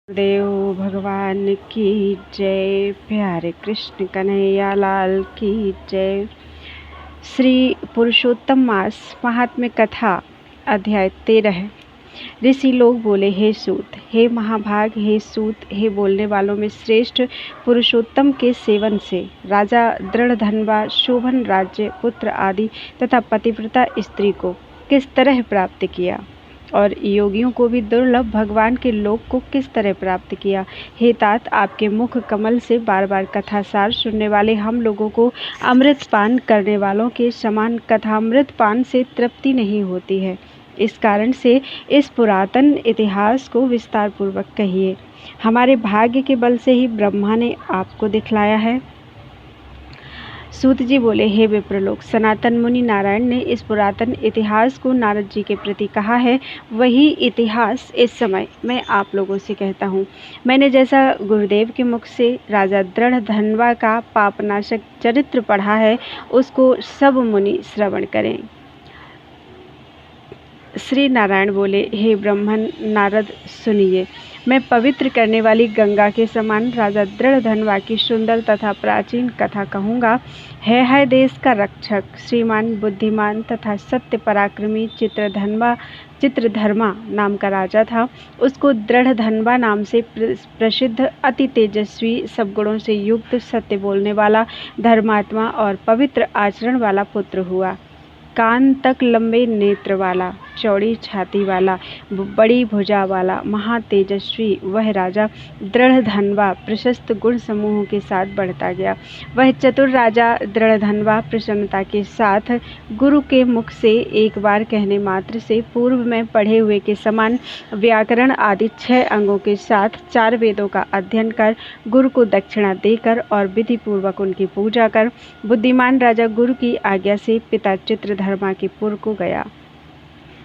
देव भगवान की जय। प्यारे कृष्ण कन्हैया लाल की जय। श्री पुरुषोत्तम मास महात्म्य कथा अध्याय 13। ऋषि लोग बोले, हे सूत, हे महाभाग, हे सूत, हे बोलने वालों में श्रेष्ठ पुरुषोत्तम के सेवन से राजा दृढ़धनवा शोभन राज्य, पुत्र आदि तथा पतिव्रता स्त्री को किस तरह प्राप्त किया और योगियों को भी दुर्लभ भगवान के लोक को किस तरह प्राप्त किया। हे तात, आपके मुख कमल से बार बार कथासार सुनने वाले हम लोगों को अमृत पान करने वालों के समान कथामृत पान से तृप्ति नहीं होती है। इस कारण से इस पुरातन इतिहास को विस्तार पूर्वक कहिए। हमारे भाग्य के बल से ही ब्रह्मा ने आपको दिखलाया है। सूत जी बोले, हे विप्रलोक, सनातन मुनि नारायण ने इस पुरातन इतिहास को नारद जी के प्रति कहा है, वही इतिहास इस समय मैं आप लोगों से कहता हूँ। मैंने जैसा गुरुदेव के मुख से राजा दृढ़धनवा का पापनाशक चरित्र पढ़ा है, उसको सब मुनि श्रवण करें। श्री नारायण बोले, हे ब्रह्मन नारद, सुनिए। मैं पवित्र करने वाली गंगा के समान राजा दृढ़धनवा की सुंदर तथा प्राचीन कथा कहूँगा। है देश का रक्षक, श्रीमान, बुद्धिमान तथा सत्य पराक्रमी चित्रधर्मा नाम का राजा था। उसको दृढ़धनवा नाम से प्रसिद्ध अति तेजस्वी, सब गुणों से युक्त, सत्य बोलने वाला, धर्मात्मा और पवित्र आचरण वाला पुत्र हुआ। कान तक लंबे नेत्र वाला, चौड़ी छाती वाला, बड़ी भुजा वाला, महातेजस्वी वह राजा दृढ़धनवा प्रशस्त गुण समूहों के साथ बढ़ता गया। वह चतुर राजा दृढ़धनवा प्रसन्नता के साथ गुरु के मुख से एक बार कहने मात्र से पूर्व में पढ़े हुए के समान व्याकरण आदि 6 अंगों के साथ 4 वेदों का अध्ययन कर, गुरु को दक्षिणा देकर और विधि पूर्वक उनकी पूजा कर, बुद्धिमान राजा गुरु की आज्ञा से पिता चित्रधर्मा के पुर को गया।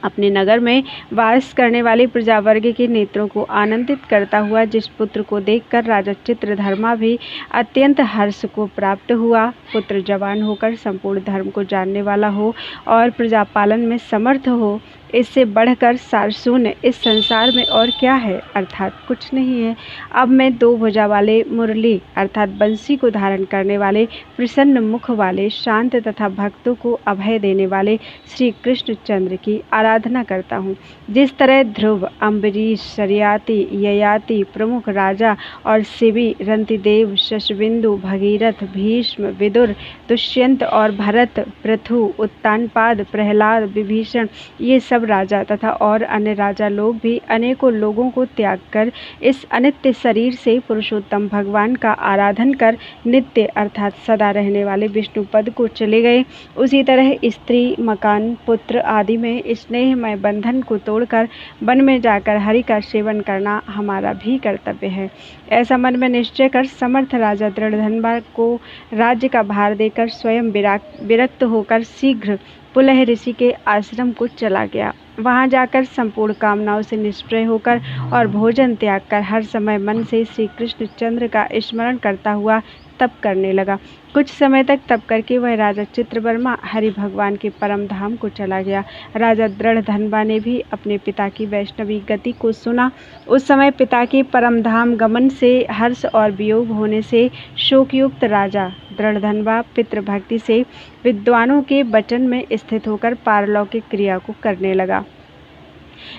अपने नगर में वास करने वाले प्रजावर्ग के नेत्रों को आनंदित करता हुआ जिस पुत्र को देखकर राजा चित्रधर्मा भी अत्यंत हर्ष को प्राप्त हुआ। पुत्र जवान होकर संपूर्ण धर्म को जानने वाला हो और प्रजापालन में समर्थ हो, इससे बढ़कर सारशून्य इस संसार में और क्या है, अर्थात कुछ नहीं है। अब मैं 2 भुजा वाले मुरली अर्थात बंसी को धारण करने वाले, प्रसन्न मुख वाले, शांत तथा भक्तों को अभय देने वाले श्री कृष्ण चंद्र की आराधना करता हूँ। जिस तरह ध्रुव, अम्बरीश, शर्याति, ययाति, प्रमुख राजा और शिवी, रंतिदेव, शशबिंदु, भगीरथ, भीष्म, विदुर, दुष्यंत और भरत, पृथु, उत्तानपाद, प्रहलाद, विभीषण, ये सब राजा तथा और अन्य राजा लोग भी अनेकों लोगों को त्याग कर इस अनित्य शरीर से पुरुषोत्तम भगवान का आराधन कर नित्य अर्थात सदा रहने वाले विष्णु पद को चले गए। उसी तरह स्त्री, मकान, पुत्र आदि में स्नेहमय बंधन को तोड़कर वन में जाकर हरि का सेवन करना हमारा भी कर्तव्य है। ऐसा मन में निश्चय कर समर्थ राजा दृढ़धनवा को राज्य का भार देकर स्वयं विरक्त होकर शीघ्र पुलह ऋषि के आश्रम को चला गया। वहां जाकर संपूर्ण कामनाओं से निष्प्रय होकर और भोजन त्याग कर हर समय मन से श्री कृष्ण चंद्र का स्मरण करता हुआ तप करने लगा। कुछ समय तक तप करके वह राजा चित्रवर्मा हरि भगवान के परम धाम को चला गया। राजा दृढ़धनवा ने भी अपने पिता की वैष्णवी गति को सुना। उस समय पिता के परम धाम गमन से हर्ष और वियोग होने से शोकयुक्त राजा दृढ़धनवा पितृभक्ति से विद्वानों के वचन में स्थित होकर पारलौकिक क्रिया को करने लगा।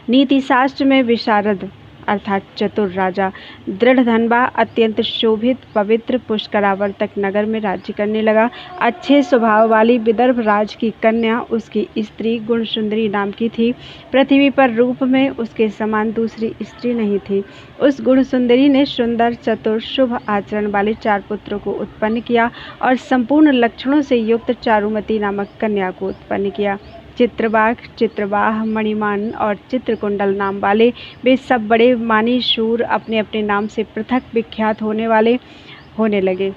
नीति शास्त्र में विशारद अर्थात चतुर राजा दृढ़धनवा अत्यंत शोभित पवित्र पुष्करावर्तक नगर में राज्य करने लगा। अच्छे स्वभाव वाली विदर्भ राज की कन्या उसकी स्त्री गुणसुंदरी नाम की थी। पृथ्वी पर रूप में उसके समान दूसरी स्त्री नहीं थी। उस गुणसुंदरी ने सुंदर, चतुर, शुभ आचरण वाले 4 पुत्रों को उत्पन्न किया और संपूर्ण लक्षणों से युक्त चारुमती नामक कन्या को उत्पन्न किया। चित्रबाग, चित्रवाह, मणिमान और चित्रकुंडल नाम वाले वे सब बड़े मानी शूर अपने अपने नाम से पृथक विख्यात होने लगे।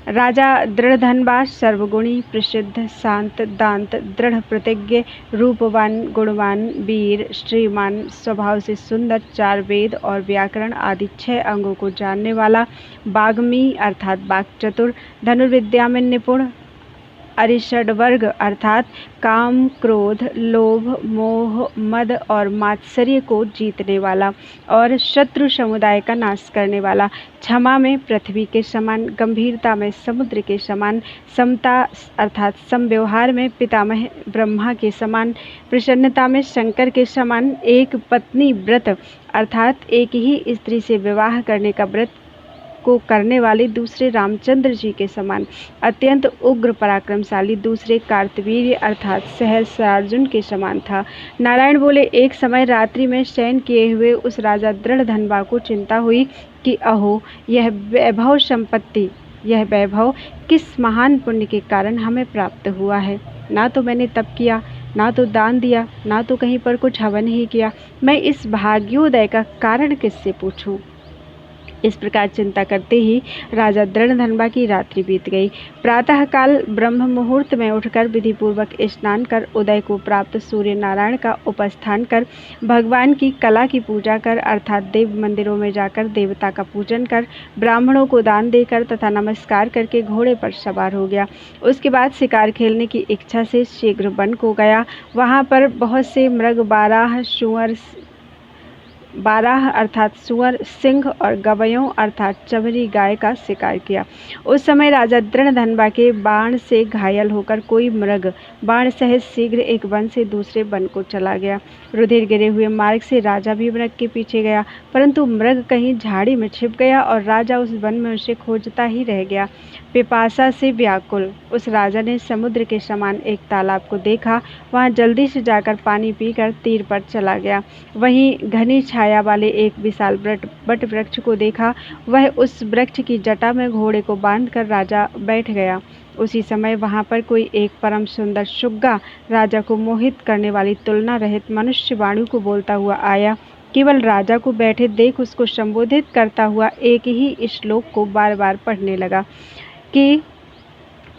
राजा दृढ़धनवा सर्वगुणी, प्रसिद्ध, शांत, दांत, दृढ़ प्रतिज्ञ, रूपवान, गुणवान, वीर, श्रीमान, स्वभाव से सुंदर, 4 वेद और व्याकरण आदि 6 अंगों को जानने वाला, वाग्मी अर्थात वाक्चतुर, धनुर्विद्या में निपुण, अरिषड वर्ग अर्थात काम, क्रोध, लोभ, मोह, मद और मात्सर्य को जीतने वाला और शत्रु समुदाय का नाश करने वाला, क्षमा में पृथ्वी के समान, गंभीरता में समुद्र के समान, समता अर्थात समव्यवहार में पितामह ब्रह्मा के समान, प्रसन्नता में शंकर के समान, एक पत्नी व्रत अर्थात एक ही स्त्री से विवाह करने का व्रत को करने वाले दूसरे रामचंद्र जी के समान, अत्यंत उग्र पराक्रमशाली दूसरे कार्तवीर्य अर्थात सहस्रार्जुन के समान था। नारायण बोले, एक समय रात्रि में शयन किए हुए उस राजा दृढ़धनवा को चिंता हुई कि अहो, यह वैभव किस महान पुण्य के कारण हमें प्राप्त हुआ है। ना तो मैंने तप किया, ना तो दान दिया, ना तो कहीं पर कुछ हवन ही किया। मैं इस भाग्योदय का कारण किससे पूछूं। इस प्रकार चिंता करते ही राजा दृढ़धनवा की रात्रि बीत गई। प्रातःकाल ब्रह्म मुहूर्त में उठकर विधि पूर्वक स्नान कर उदय को प्राप्त सूर्य नारायण का उपस्थान कर भगवान की कला की पूजा कर अर्थात देव मंदिरों में जाकर देवता का पूजन कर ब्राह्मणों को दान देकर तथा नमस्कार करके घोड़े पर सवार हो गया। उसके बाद शिकार खेलने की इच्छा से शीघ्र वन को गया। वहाँ पर बहुत से मृग, बारह अर्थात सुअर, सिंह और गवयों अर्थात चबरी गाय का शिकार किया। उस समय राजा दृढ़धनवा के बाण से घायल होकर कोई मृग बाण सहित शीघ्र एक वन से दूसरे वन को चला गया। रुधिर गिरे हुए मार्ग से राजा भी मृग के पीछे गया, परंतु मृग कहीं झाड़ी में छिप गया और राजा उस वन में उसे खोजता ही रह गया। पिपासा से व्याकुल उस राजा ने समुद्र के समान एक तालाब को देखा। वहां जल्दी से जाकर पानी पीकर तीर पर चला गया। वहीं घनी छाया वाले एक विशाल बट वृक्ष को देखा। वह उस वृक्ष की जटा में घोड़े को बांधकर राजा बैठ गया। उसी समय वहां पर कोई एक परम सुंदर शुग्गा राजा को मोहित करने वाली तुलना रहित मनुष्य वाणी को बोलता हुआ आया। केवल राजा को बैठे देख उसको संबोधित करता हुआ एक ही श्लोक को बार बार पढ़ने लगा कि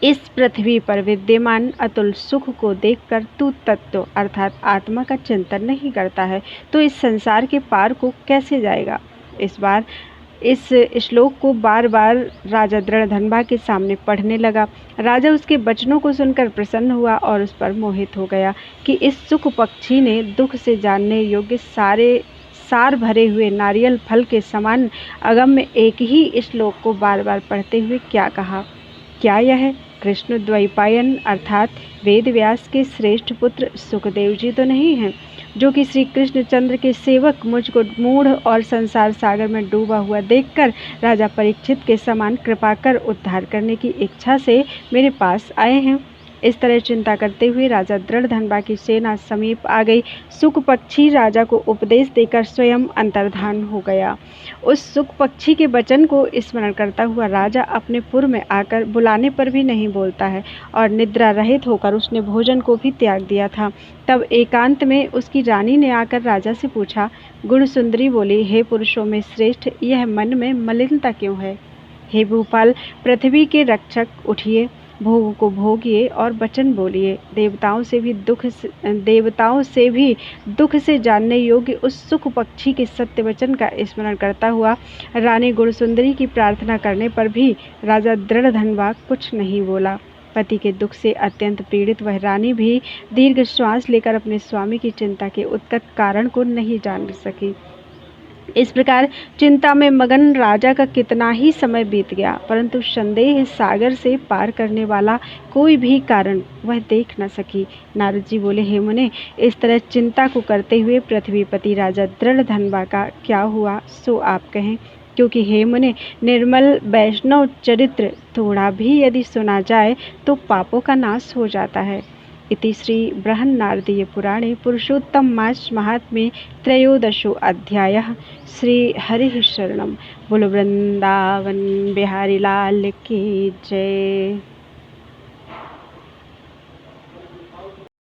इस पृथ्वी पर विद्यमान अतुल सुख को देखकर तू तत्व अर्थात आत्मा का चिंतन नहीं करता है तो इस संसार के पार को कैसे जाएगा। इस श्लोक को बार बार राजा दृढ़धनवा के सामने पढ़ने लगा। राजा उसके वचनों को सुनकर प्रसन्न हुआ और उस पर मोहित हो गया कि इस सुख पक्षी ने दुख से जानने योग्य सार भरे हुए नारियल फल के समान अगम्य एक ही श्लोक को बार बार पढ़ते हुए क्या कहा। क्या यह कृष्ण द्वैपायन अर्थात वेद व्यास के श्रेष्ठ पुत्र सुखदेव जी तो नहीं हैं, जो कि श्री कृष्णचंद्र के सेवक मुझको मूढ़ और संसार सागर में डूबा हुआ देखकर राजा परीक्षित के समान कृपा कर उद्धार करने की इच्छा से मेरे पास आए हैं। इस तरह चिंता करते हुए राजा दृढ़धनवा की सेना समीप आ गई। सुख पक्षी राजा को उपदेश देकर स्वयं अंतर्धान हो गया। उस सुख पक्षी के वचन को स्मरण करता हुआ राजा अपने पुर में आकर बुलाने पर भी नहीं बोलता है और निद्रा रहित होकर उसने भोजन को भी त्याग दिया था। तब एकांत में उसकी रानी ने आकर राजा से पूछा। गुण सुंदरी बोली, हे पुरुषों में श्रेष्ठ, यह मन में मलिनता क्यों है। हे भूपाल, पृथ्वी के रक्षक, उठिए, भोग को भोगिए और वचन बोलिए। देवताओं से भी दुख से जानने योग्य उस सुख पक्षी के सत्य वचन का स्मरण करता हुआ रानी गुणसुंदरी की प्रार्थना करने पर भी राजा दृढ़धनवा कुछ नहीं बोला। पति के दुख से अत्यंत पीड़ित वह रानी भी दीर्घ श्वास लेकर अपने स्वामी की चिंता के उत्कट कारण को नहीं जान सकी। इस प्रकार चिंता में मगन राजा का कितना ही समय बीत गया, परंतु संदेह सागर से पार करने वाला कोई भी कारण वह देख न सकी। नारद जी बोले, हे मुने, इस तरह चिंता को करते हुए पृथ्वीपति राजा दृढ़धनवा का क्या हुआ सो आप कहें, क्योंकि हे मुने, निर्मल वैष्णव चरित्र थोड़ा भी यदि सुना जाए तो पापों का नाश हो जाता है। इति श्री बृहन्नारदीय पुराणे पुरुषोत्तम मास महात्म्ये त्रयोदशो अध्यायः। श्री हरिः शरणं। बोलो वृंदावन बिहारी लाल की जय।